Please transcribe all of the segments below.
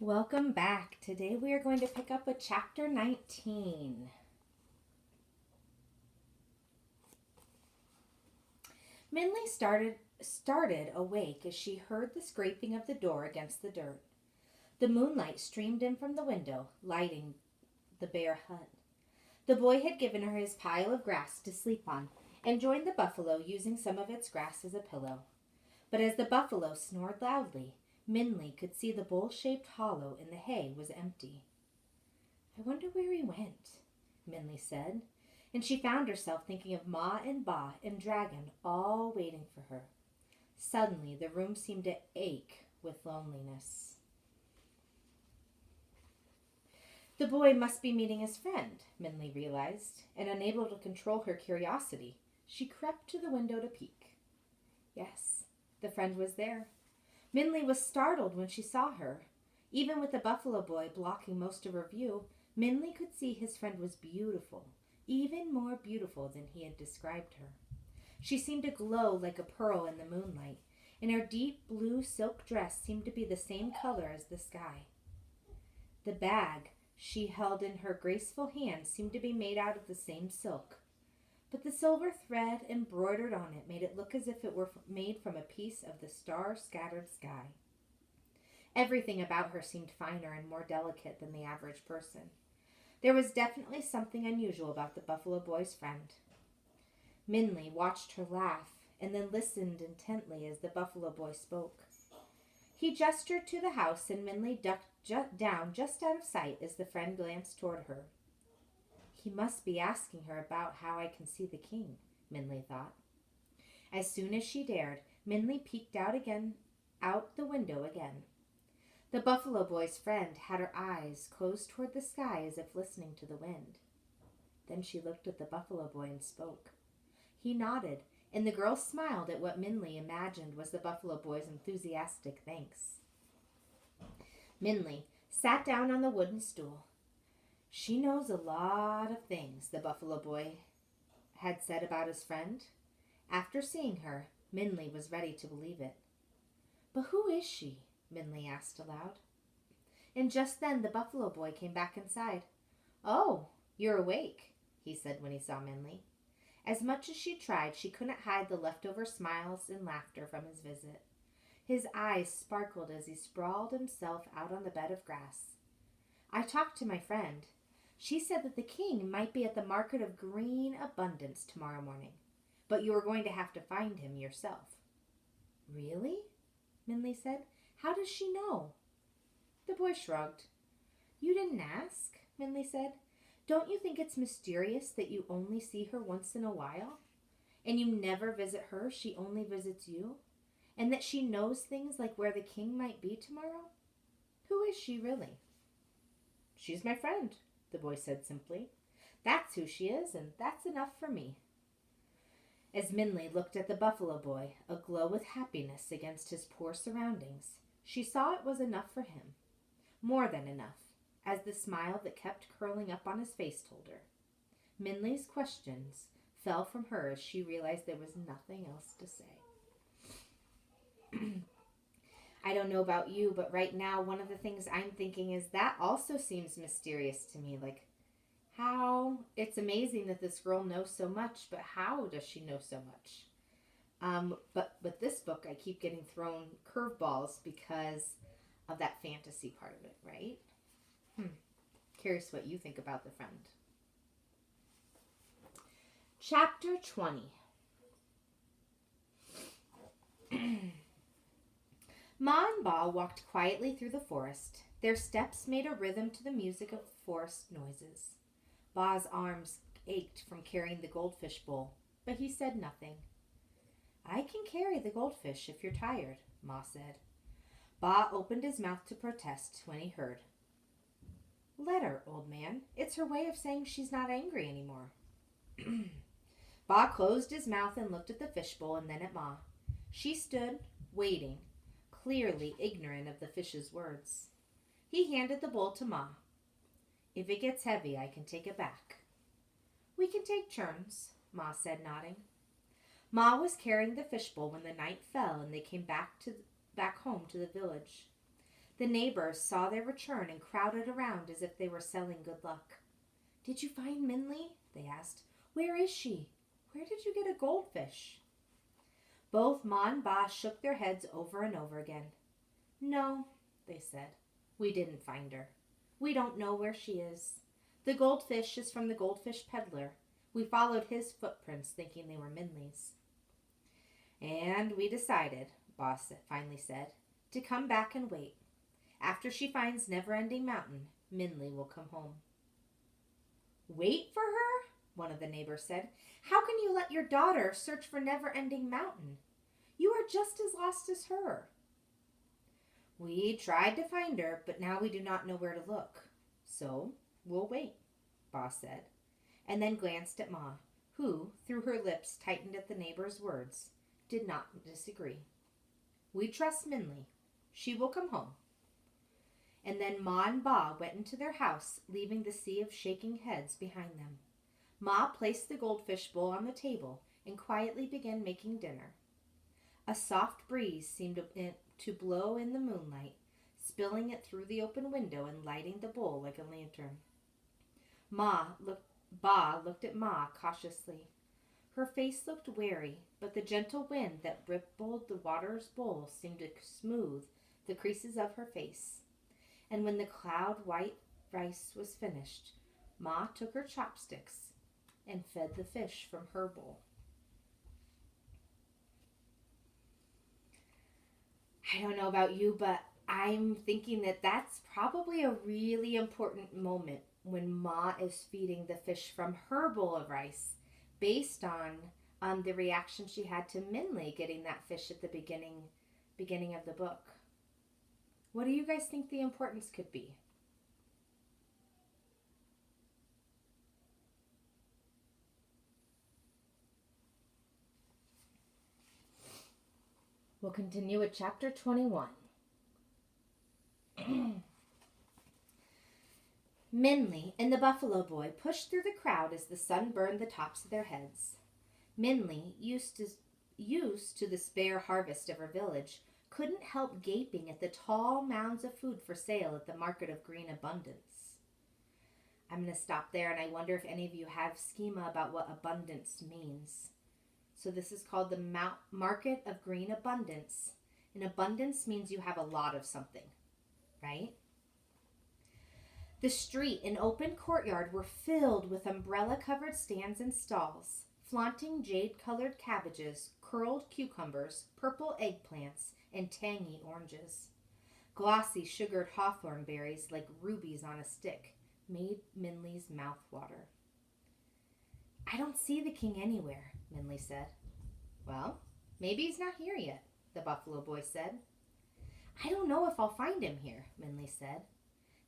Welcome back. Today we are going to pick up with chapter 19. Minley started awake as she heard the scraping of the door against the dirt. The moonlight streamed in from the window, lighting the bare hut. The boy had given her his pile of grass to sleep on and joined the buffalo using some of its grass as a pillow. But as the buffalo snored loudly, Minley could see the bowl-shaped hollow in the hay was empty. "I wonder where he went," Minley said, and she found herself thinking of Ma and Ba and Dragon all waiting for her. Suddenly, the room seemed to ache with loneliness. The boy must be meeting his friend, Minley realized, and unable to control her curiosity, she crept to the window to peek. Yes, the friend was there. Minley was startled when she saw her. Even with the buffalo boy blocking most of her view, Minley could see his friend was beautiful, even more beautiful than he had described her. She seemed to glow like a pearl in the moonlight, and her deep blue silk dress seemed to be the same color as the sky. The bag she held in her graceful hand seemed to be made out of the same silk, but the silver thread embroidered on it made it look as if it were made from a piece of the star-scattered sky. Everything about her seemed finer and more delicate than the average person. There was definitely something unusual about the buffalo boy's friend. Minley watched her laugh and then listened intently as the buffalo boy spoke. He gestured to the house, and Minley ducked down just out of sight as the friend glanced toward her. "He must be asking her about how I can see the king," Minley thought. As soon as she dared, Minley peeked out the window again. The buffalo boy's friend had her eyes closed toward the sky as if listening to the wind. Then she looked at the buffalo boy and spoke. He nodded, and the girl smiled at what Minley imagined was the buffalo boy's enthusiastic thanks. Minley sat down on the wooden stool. "She knows a lot of things," the buffalo boy had said about his friend. After seeing her, Minley was ready to believe it. "But who is she?" Minley asked aloud. And just then the buffalo boy came back inside. "Oh, you're awake," he said when he saw Minley. As much as she tried, she couldn't hide the leftover smiles and laughter from his visit. His eyes sparkled as he sprawled himself out on the bed of grass. "I talked to my friend. She said that the king might be at the Market of Green Abundance tomorrow morning, but you are going to have to find him yourself." "Really?" Minley said. "How does she know?" The boy shrugged. "You didn't ask?" Minley said. "Don't you think it's mysterious that you only see her once in a while? And you never visit her, she only visits you? And that she knows things like where the king might be tomorrow? Who is she really?" "She's my friend," the boy said simply. "That's who she is, and that's enough for me." As Minley looked at the buffalo boy, aglow with happiness against his poor surroundings, she saw it was enough for him. More than enough, as the smile that kept curling up on his face told her. Minley's questions fell from her as she realized there was nothing else to say. I don't know about you, but right now one of the things I'm thinking is that also seems mysterious to me. Like, how? It's amazing that this girl knows so much, but how does she know so much? But with this book, I keep getting thrown curveballs because of that fantasy part of it, right? Curious what you think about the friend. Chapter 20. Ma and Ba walked quietly through the forest. Their steps made a rhythm to the music of forest noises. Ba's arms ached from carrying the goldfish bowl, but he said nothing. "I can carry the goldfish if you're tired," Ma said. Ba opened his mouth to protest when he heard. "Let her, old man. It's her way of saying she's not angry anymore." Ba closed his mouth and looked at the fishbowl and then at Ma. She stood, waiting, clearly ignorant of the fish's words. He handed the bowl to Ma. "If it gets heavy, I can take it back." "We can take turns," Ma said, nodding. Ma was carrying the fishbowl when the night fell and they came back home to the village. The neighbors saw their return and crowded around as if they were selling good luck. "Did you find Minley?" they asked. "Where is she? Where did you get a goldfish?" Both Ma and Ba shook their heads over and over again. "No," they said. "We didn't find her. We don't know where she is. The goldfish is from the goldfish peddler. We followed his footprints thinking they were Minley's." "And we decided," Boss finally said, "to come back and wait. After she finds Never-Ending Mountain, Minley will come home." "Wait for her?" one of the neighbors said. "How can you let your daughter search for Never-Ending Mountain? You are just as lost as her." "We tried to find her, but now we do not know where to look. So we'll wait," Boss said, and then glanced at Ma, who, through her lips tightened at the neighbor's words, did not disagree. "We trust Minley. She will come home." And then Ma and Ba went into their house, leaving the sea of shaking heads behind them. Ma placed the goldfish bowl on the table and quietly began making dinner. A soft breeze seemed to blow in the moonlight, spilling it through the open window and lighting the bowl like a lantern. Ba looked at Ma cautiously. Her face looked wary, but the gentle wind that rippled the water's bowl seemed to smooth the creases of her face. And when the cloud-white rice was finished, Ma took her chopsticks and fed the fish from her bowl. I don't know about you, but I'm thinking that that's probably a really important moment when Ma is feeding the fish from her bowl of rice, based on the reaction she had to Minley getting that fish at the beginning of the book. What do you guys think the importance could be? We'll continue with chapter 21. Minley and the Buffalo Boy pushed through the crowd as the sun burned the tops of their heads. Minley, used to the spare harvest of her village, couldn't help gaping at the tall mounds of food for sale at the Market of Green Abundance. I'm going to stop there, and I wonder if any of you have schema about what abundance means. So this is called the Market of Green Abundance. And abundance means you have a lot of something, right? The street and open courtyard were filled with umbrella-covered stands and stalls, flaunting jade-colored cabbages, curled cucumbers, purple eggplants, and tangy oranges. Glossy sugared hawthorn berries like rubies on a stick made Minley's mouth water. "I don't see the king anywhere," Minley said. "Well, maybe he's not here yet," the Buffalo Boy said. "I don't know if I'll find him here," Minley said.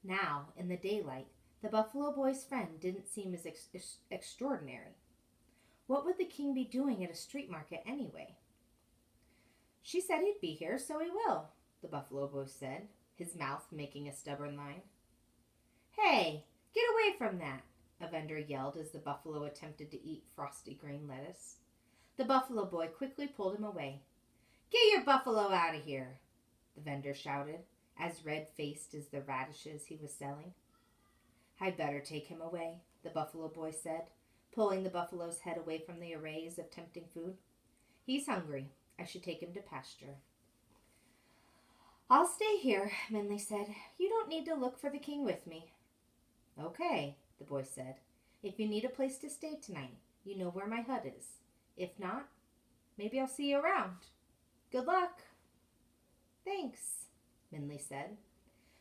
Now, in the daylight, the Buffalo Boy's friend didn't seem as extraordinary. What would the king be doing at a street market anyway? "She said he'd be here, so he will," the Buffalo Boy said, his mouth making a stubborn line. "Hey, get away from that," a vendor yelled as the buffalo attempted to eat frosty green lettuce. The Buffalo Boy quickly pulled him away. "Get your buffalo out of here," the vendor shouted, as red-faced as the radishes he was selling. "I'd better take him away," the Buffalo Boy said, pulling the buffalo's head away from the arrays of tempting food. "He's hungry. I should take him to pasture." "I'll stay here," Minley said. "You don't need to look for the king with me." "Okay," the boy said. "If you need a place to stay tonight, you know where my hut is. If not, maybe I'll see you around. Good luck." "Thanks," Minley said.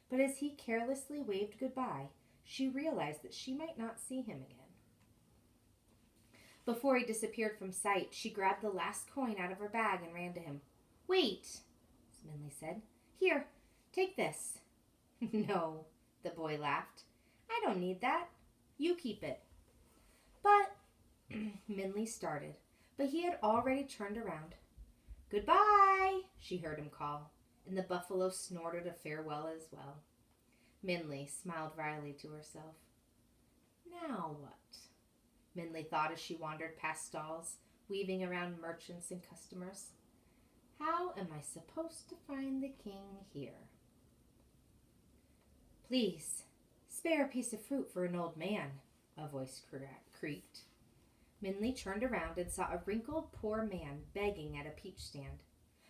But as he carelessly waved goodbye, she realized that she might not see him again. Before he disappeared from sight, she grabbed the last coin out of her bag and ran to him. "Wait," Minley said. "Here, take this." "No," the boy laughed. "I don't need that. You keep it." "But," Minley started, but he had already turned around. "Goodbye," she heard him call, and the buffalo snorted a farewell as well. Minley smiled wryly to herself. Now what? Minley thought as she wandered past stalls, weaving around merchants and customers. How am I supposed to find the king here? Please, spare a piece of fruit for an old man, a voice creaked. Minley turned around and saw a wrinkled, poor man begging at a peach stand.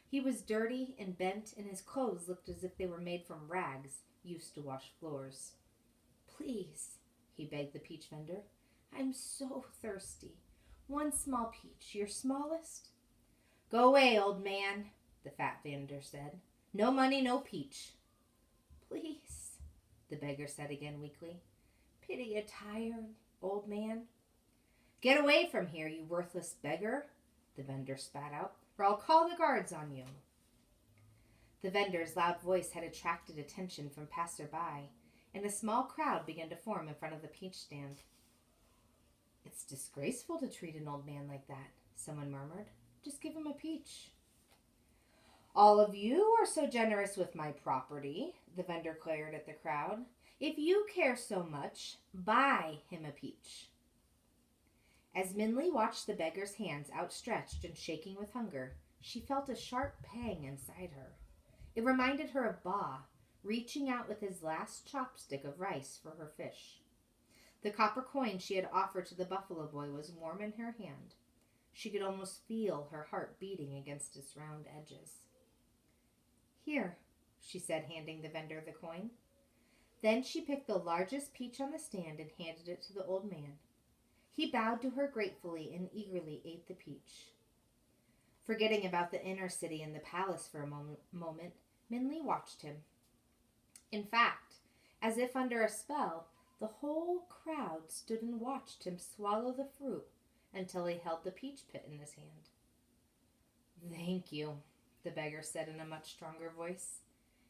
He was dirty and bent, and his clothes looked as if they were made from rags used to wash floors. Please, he begged the peach vendor. I'm so thirsty. One small peach, your smallest? Go away, old man, the fat vendor said. No money, no peach. Please, the beggar said again weakly. Pity a tired old man. Get away from here, you worthless beggar, the vendor spat out, or I'll call the guards on you. The vendor's loud voice had attracted attention from passer-by, and a small crowd began to form in front of the peach stand. It's disgraceful to treat an old man like that, someone murmured. Just give him a peach. All of you are so generous with my property, the vendor glared at the crowd. If you care so much, buy him a peach. As Minley watched the beggar's hands outstretched and shaking with hunger, she felt a sharp pang inside her. It reminded her of Ba, reaching out with his last chopstick of rice for her fish. The copper coin she had offered to the buffalo boy was warm in her hand. She could almost feel her heart beating against its round edges. Here, she said, handing the vendor the coin. Then she picked the largest peach on the stand and handed it to the old man. He bowed to her gratefully and eagerly ate the peach. Forgetting about the inner city and the palace for a moment, Minley watched him. In fact, as if under a spell, the whole crowd stood and watched him swallow the fruit until he held the peach pit in his hand. Thank you, the beggar said in a much stronger voice,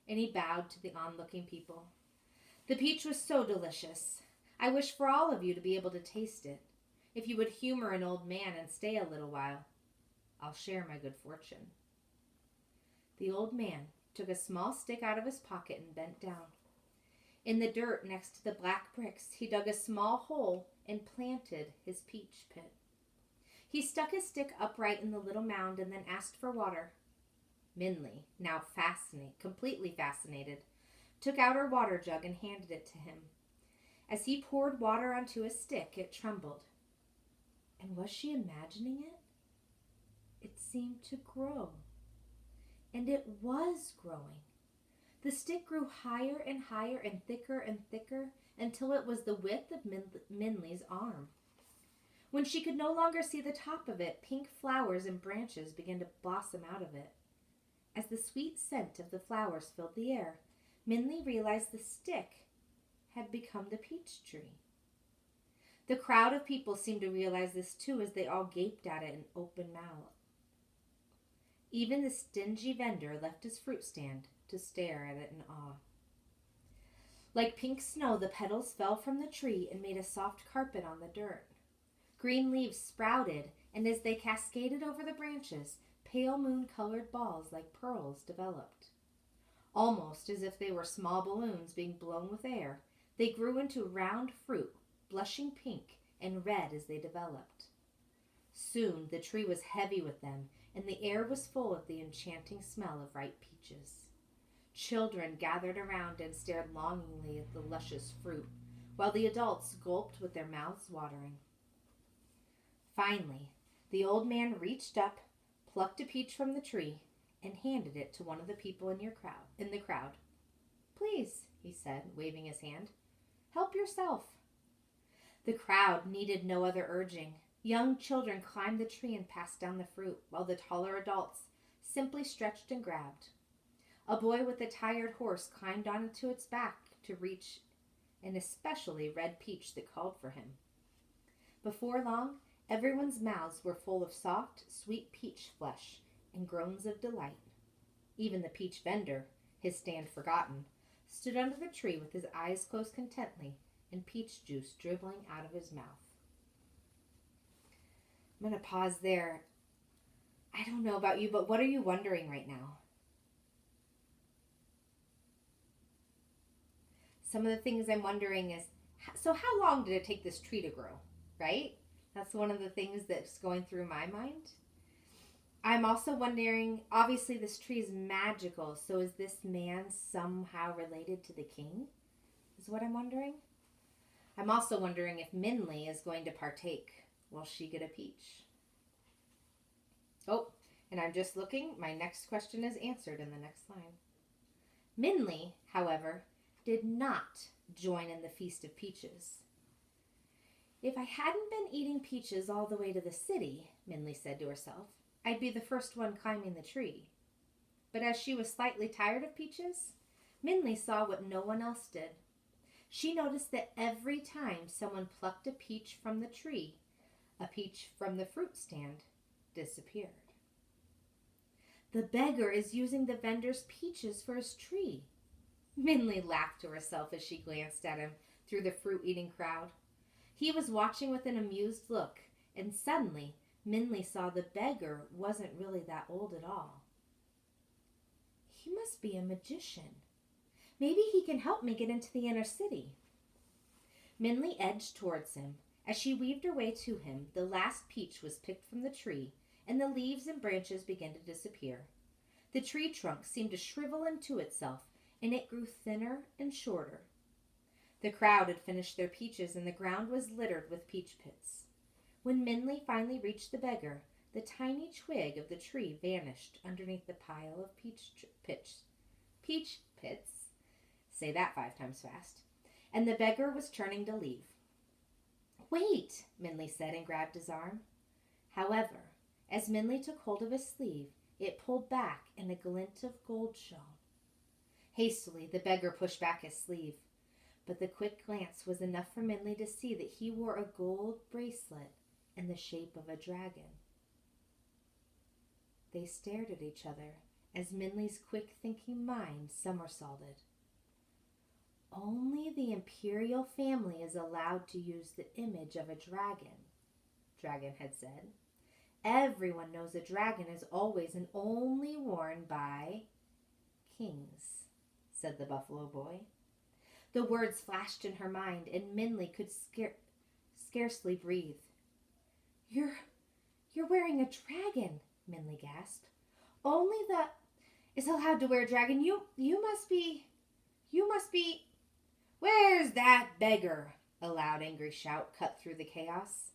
and he bowed to the onlooking people. The peach was so delicious. I wish for all of you to be able to taste it. If you would humor an old man and stay a little while, I'll share my good fortune. The old man took a small stick out of his pocket and bent down. In the dirt next to the black bricks, he dug a small hole and planted his peach pit. He stuck his stick upright in the little mound and then asked for water. Minley, now completely fascinated, took out her water jug and handed it to him. As he poured water onto his stick, it trembled. And was she imagining it? It seemed to grow. And it was growing. The stick grew higher and higher and thicker until it was the width of Minley's arm. When she could no longer see the top of it, pink flowers and branches began to blossom out of it. As the sweet scent of the flowers filled the air, Minley realized the stick had become the peach tree. The crowd of people seemed to realize this too as they all gaped at it in open mouth. Even the stingy vendor left his fruit stand to stare at it in awe. Like pink snow, the petals fell from the tree and made a soft carpet on the dirt. Green leaves sprouted, and as they cascaded over the branches, pale moon-colored balls like pearls developed. Almost as if they were small balloons being blown with air, they grew into round fruit, blushing pink and red as they developed. Soon the tree was heavy with them, and the air was full of the enchanting smell of ripe peaches. Children gathered around and stared longingly at the luscious fruit, while the adults gulped with their mouths watering. Finally, the old man reached up, plucked a peach from the tree, and handed it to one of the people in the crowd. Please, he said, waving his hand. Help yourself. The crowd needed no other urging. Young children climbed the tree and passed down the fruit, while the taller adults simply stretched and grabbed. A boy with a tired horse climbed onto its back to reach an especially red peach that called for him. Before long, everyone's mouths were full of soft, sweet peach flesh and groans of delight. Even the peach vendor, his stand forgotten, stood under the tree with his eyes closed contently and peach juice dribbling out of his mouth. I'm going to pause there. I don't know about you, but what are you wondering right now? Some of the things I'm wondering is, so how long did it take this tree to grow, right? That's one of the things that's going through my mind. I'm also wondering, obviously this tree is magical, so is this man somehow related to the king? is what I'm wondering. I'm also wondering if Minley is going to partake. Will she get a peach? Oh, and I'm just looking. My next question is answered in the next line. Minley, however, did not join in the Feast of Peaches. If I hadn't been eating peaches all the way to the city, Minley said to herself, I'd be the first one climbing the tree. But as she was slightly tired of peaches, Minley saw what no one else did. She noticed that every time someone plucked a peach from the tree, a peach from the fruit stand disappeared. The beggar is using the vendor's peaches for his tree. Minley laughed to herself as she glanced at him through the fruit-eating crowd. He was watching with an amused look, and suddenly Minley saw the beggar wasn't really that old at all. He must be a magician. Maybe he can help me get into the inner city. Minley edged towards him. As she weaved her way to him, the last peach was picked from the tree, and the leaves and branches began to disappear. The tree trunk seemed to shrivel into itself, and it grew thinner and shorter. The crowd had finished their peaches, and the ground was littered with peach pits. When Minley finally reached the beggar, the tiny twig of the tree vanished underneath the pile of peach pits. Say that 5 times fast. And the beggar was turning to leave. Wait, Minley said and grabbed his arm. However, as Minley took hold of his sleeve, it pulled back and a glint of gold shone. Hastily, the beggar pushed back his sleeve, but the quick glance was enough for Minley to see that he wore a gold bracelet in the shape of a dragon. They stared at each other as Minley's quick-thinking mind somersaulted. Only the imperial family is allowed to use the image of a dragon, Dragon had said. Everyone knows a dragon is always and only worn by kings, said the buffalo boy. The words flashed in her mind, and Minley could scarcely breathe. You're wearing a dragon, Minley gasped. Only the is allowed to wear a dragon. You must be. Where's that beggar? A loud, angry shout cut through the chaos.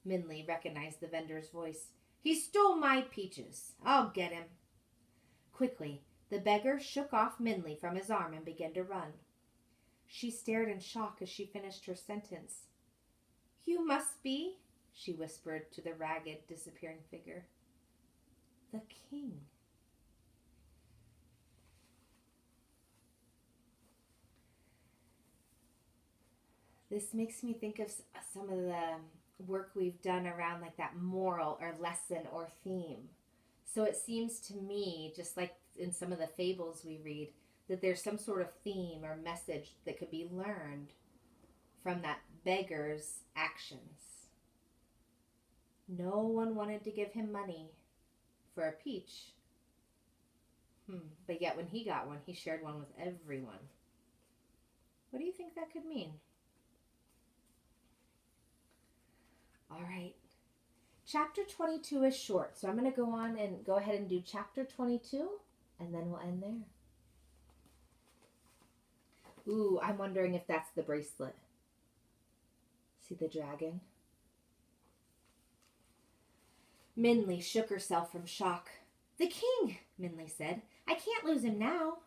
Minley recognized the vendor's voice. He stole my peaches. I'll get him. Quickly, the beggar shook off Minley from his arm and began to run. She stared in shock as she finished her sentence. You must be, she whispered to the ragged, disappearing figure, the king. This makes me think of some of the work we've done around like that moral or lesson or theme. So it seems to me, just like in some of the fables we read, that there's some sort of theme or message that could be learned from that beggar's actions. No one wanted to give him money for a peach. But yet when he got one, he shared one with everyone. What do you think that could mean? All right. Chapter 22 is short, so I'm going to go on and go ahead and do chapter 22, and then we'll end there. Ooh, I'm wondering if that's the bracelet. See the dragon? Minley shook herself from shock. The king, Minley said. I can't lose him now.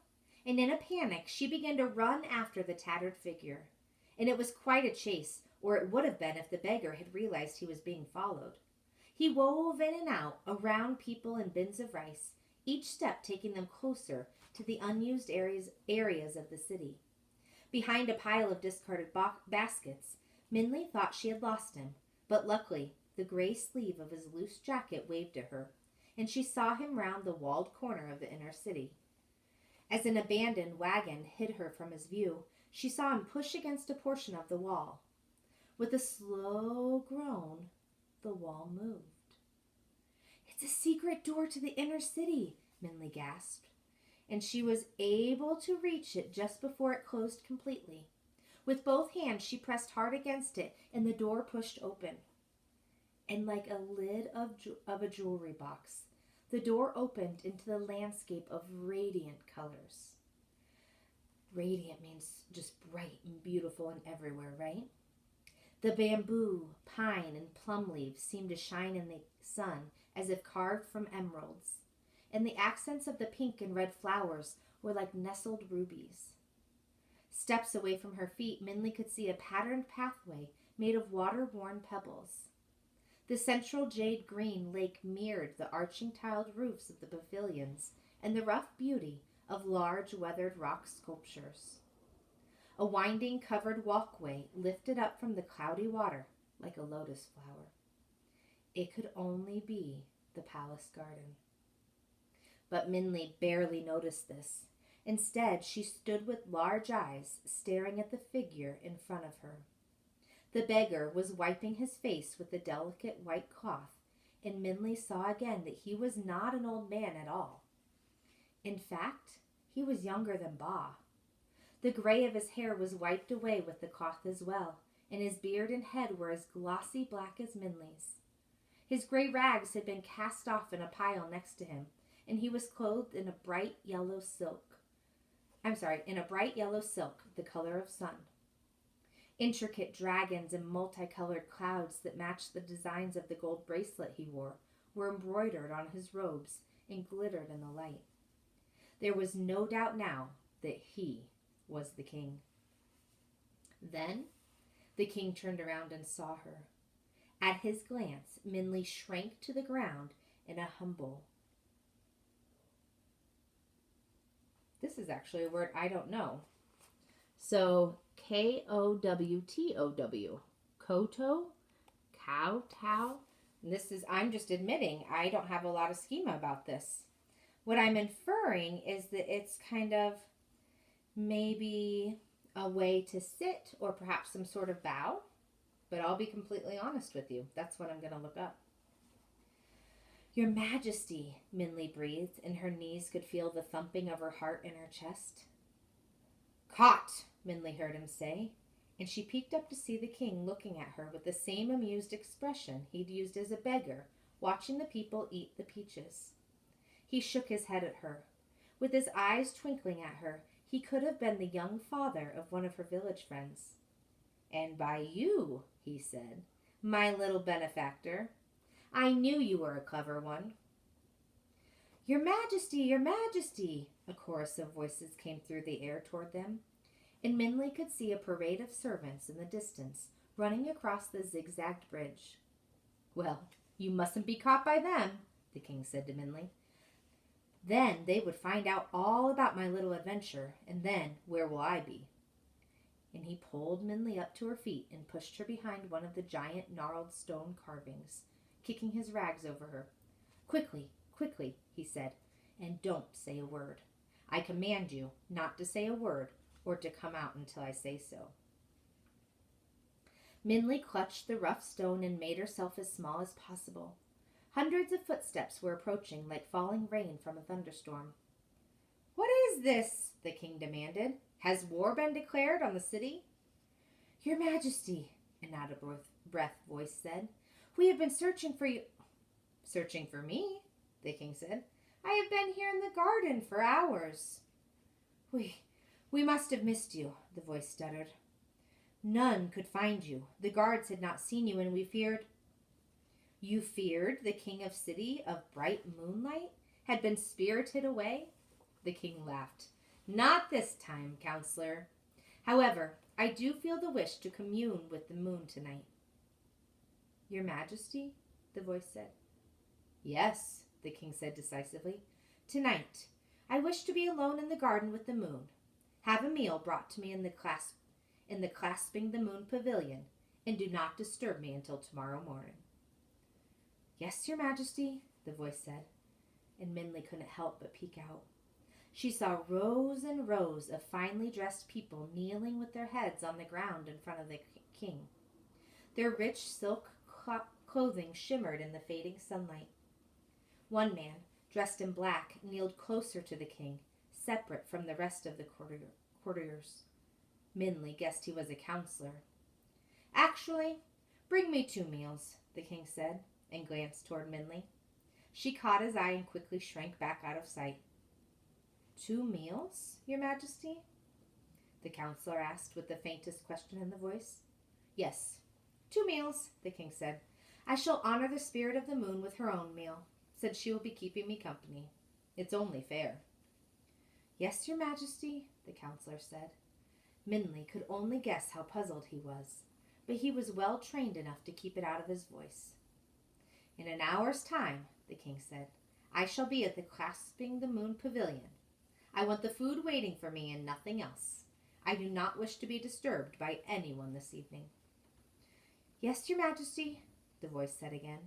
And in a panic, she began to run after the tattered figure. And it was quite a chase, or it would have been if the beggar had realized he was being followed. He wove in and out, around people and bins of rice, each step taking them closer to the unused areas of the city. Behind a pile of discarded baskets, Minley thought she had lost him, but luckily the gray sleeve of his loose jacket waved to her, and she saw him round the walled corner of the inner city. As an abandoned wagon hid her from his view, she saw him push against a portion of the wall. With a slow groan, the wall moved. It's a secret door to the inner city, Minley gasped, and she was able to reach it just before it closed completely. With both hands, she pressed hard against it, and the door pushed open. And like a lid of a jewelry box, the door opened into the landscape of radiant colors. Radiant means just bright and beautiful and everywhere, right? The bamboo, pine, and plum leaves seemed to shine in the sun as if carved from emeralds, and the accents of the pink and red flowers were like nestled rubies. Steps away from her feet, Minley could see a patterned pathway made of water-worn pebbles. The central jade green lake mirrored the arching tiled roofs of the pavilions and the rough beauty of large weathered rock sculptures. A winding covered walkway lifted up from the cloudy water like a lotus flower. It could only be the palace garden. But Minley barely noticed this. Instead, she stood with large eyes staring at the figure in front of her. The beggar was wiping his face with a delicate white cloth, and Minley saw again that he was not an old man at all. In fact, he was younger than Ba. The gray of his hair was wiped away with the cloth as well, and his beard and head were as glossy black as Minley's. His gray rags had been cast off in a pile next to him, and he was clothed in a bright yellow silk, the color of sun. Intricate dragons and multicolored clouds that matched the designs of the gold bracelet he wore were embroidered on his robes and glittered in the light. There was no doubt now that he was the king. Then the king turned around and saw her. At his glance, Minley shrank to the ground in a humble. This is actually a word I don't know. So, Kowtow. Koto? Kowtow? I'm just admitting, I don't have a lot of schema about this. What I'm inferring is that it's kind of maybe a way to sit or perhaps some sort of bow. But I'll be completely honest with you. That's what I'm going to look up. Your Majesty, Minley breathed, and her knees could feel the thumping of her heart in her chest. Caught, Minley heard him say, and she peeked up to see the king looking at her with the same amused expression he'd used as a beggar, watching the people eat the peaches. He shook his head at her. With his eyes twinkling at her, he could have been the young father of one of her village friends. And by you, he said, my little benefactor. I knew you were a clever one. Your Majesty, your Majesty, a chorus of voices came through the air toward them, and Minley could see a parade of servants in the distance running across the zigzagged bridge. Well, you mustn't be caught by them, the king said to Minley. Then they would find out all about my little adventure, and then where will I be? And he pulled Minley up to her feet and pushed her behind one of the giant gnarled stone carvings, kicking his rags over her. Quickly, quickly, he said, and don't say a word. I command you not to say a word or to come out until I say so. Minley clutched the rough stone and made herself as small as possible. Hundreds of footsteps were approaching like falling rain from a thunderstorm. What is this? The king demanded. Has war been declared on the city? Your Majesty, an out-of-breath voice said, we have been searching for you. Searching for me? The king said. I have been here in the garden for hours. We must have missed you, the voice stuttered. None could find you. The guards had not seen you, and we feared. You feared the king of city of bright moonlight had been spirited away? The king laughed. Not this time, counselor. However, I do feel the wish to commune with the moon tonight. Your Majesty? The voice said. Yes, the king said decisively. Tonight, I wish to be alone in the garden with the moon. Have a meal brought to me in the clasping the moon pavilion, and do not disturb me until tomorrow morning. Yes, Your Majesty, the voice said, and Minley couldn't help but peek out. She saw rows and rows of finely dressed people kneeling with their heads on the ground in front of the king. Their rich silk clothing shimmered in the fading sunlight. One man, dressed in black, kneeled closer to the king, separate from the rest of the courtiers. Minley guessed he was a counselor. Actually, bring me 2 meals, the king said, and glanced toward Minley. She caught his eye and quickly shrank back out of sight. 2 meals, Your Majesty? the counselor asked with the faintest question in the voice. Yes, 2 meals, the king said. I shall honor the spirit of the moon with her own meal, since she will be keeping me company. It's only fair. Yes, your majesty, the counselor said. Minley could only guess how puzzled he was, but he was well trained enough to keep it out of his voice. In an hour's time, the king said, I shall be at the Clasping the Moon Pavilion. I want the food waiting for me and nothing else. I do not wish to be disturbed by anyone this evening. Yes, your majesty, the voice said again,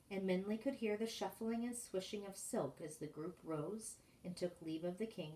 and Minley could hear the shuffling and swishing of silk as the group rose and took leave of the king